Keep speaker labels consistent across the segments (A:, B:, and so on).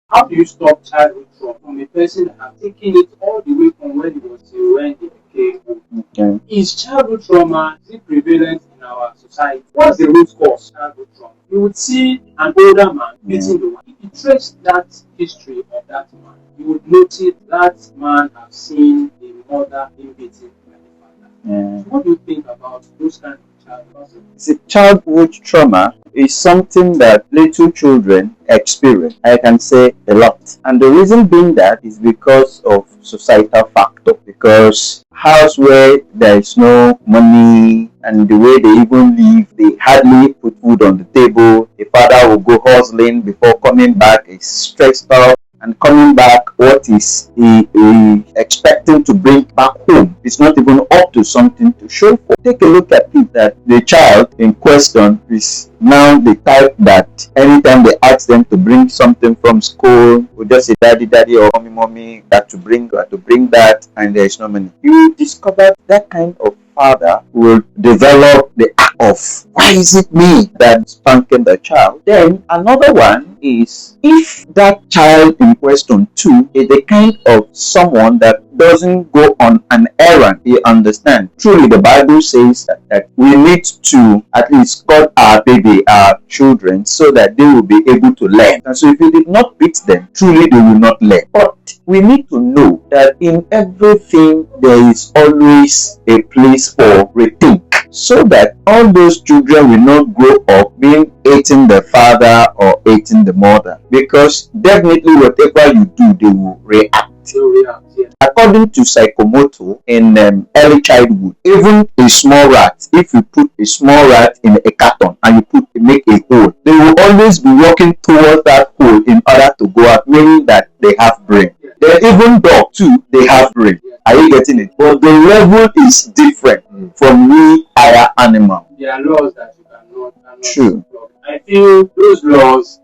A: How do you stop childhood trauma from a person that has taken it all the way from when he was till when he became old?
B: Okay.
A: Is childhood trauma, is it prevalent in our society? What's the root cause of childhood trauma? You would see an older man beating the one. If you trace that history of that man, you would notice that man has seen the mother being beaten by the father.
B: Yeah.
A: So what do you think about those kind of childhood?
B: See, childhood trauma is something that little children experience. I can say a lot. And the reason being that is because of societal factor. Because house where there is no money and the way they even live, they hardly put food on the table. The father will go hustling before coming back, is stressed out, and coming back, what is he expecting to bring back home? It's not even up to something to show for. Take a look at it that the child in question is now the type that anytime they ask them to bring something from school, will just say daddy, daddy, or mommy, mommy, got to bring that, and there is no money. You discover that kind of father will develop the act of why is it me that's spanking the child. Then another one is if that child in question too is the kind of someone that doesn't go on an errand. You understand? Truly the Bible says that we need to at least guard our baby, our children, so that they will be able to learn. And so if you did not beat them, truly they will not learn. But we need to know that in everything there is always a place for rethink, so that all those children will not grow up being hating the father or hating the mother, because definitely whatever you do they will react. According to psychomotor, in early childhood, even a small rat, if you put a small rat in a carton and you make a hole, they will always be walking towards that hole in order to go out, meaning that they have brain. Then even dog too, they have brain. Are you getting it? But the level is different from we higher animal.
A: There are laws that you cannot
B: True.
A: stop. I feel those laws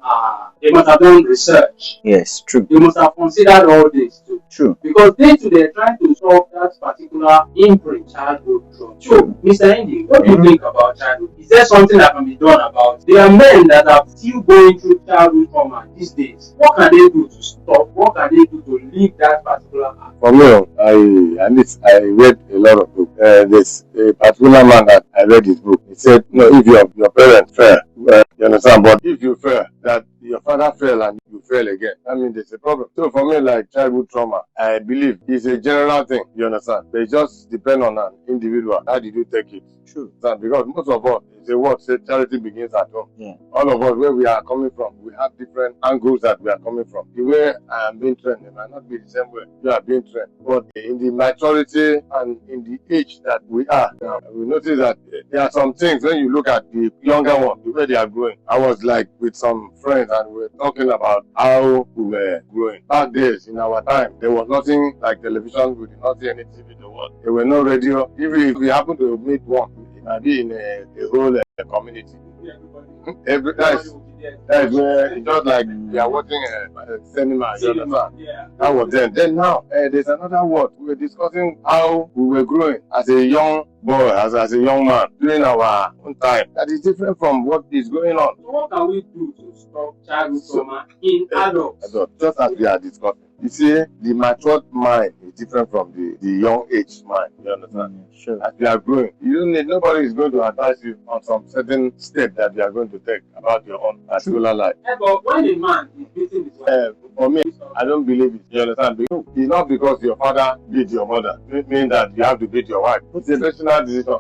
A: they must have done research.
B: Yes, true.
A: They must have considered all this too.
B: True.
A: Because they too they're trying to solve that particular imprint childhood trauma. So, Mr. Indy, what do you think about childhood? Is there something that can be done about it? There are men that are still going through childhood trauma these days. What can they do to stop? What can they do to leave that particular act?
C: For me, I read a lot of books. There's a particular man that I read his book. He said, no, if your parents fail, you understand, but if you fail, that your father fell and you fail again, I mean, there's a problem. So for me, like childhood trauma, I believe it's a general thing, you understand? But it just depends on an individual. How did you take it?
B: True.
C: Because most of us, it's a word, say charity begins at home.
B: Yeah.
C: All of us, where we are coming from, we have different angles that we are coming from. The way I am being trained, it might not be the same way you are being trained. But in the maturity and in the age that we are now, we notice that there are some things when you look at the younger one, the way they are growing. I was like with some friends and we were talking about how we were growing. Back days, in our time, there was nothing like television. We did not see any TV in the world. There were no radio. If we happen to meet one, it might be in a whole community. That is where it's just like we are watching a cinema.
A: Yeah.
C: That was then. Then now, there's another word. We were discussing how we were growing as a young boy, as a young man during our own time. That is different from what is going on.
A: So what can we do to stop childhood trauma in adults?
C: Just as we are discussing. You see, the matured mind is different from the young age mind. You understand?
B: Sure.
C: As we are growing, you don't need, nobody is going to advise you on some certain step that you are going to take about your own particular life.
A: Yeah, but when a man is beating his wife,
C: For me, I don't believe it. You understand? Because it's not because your father beat your mother, it means that you have to beat your wife. It's a personal decision.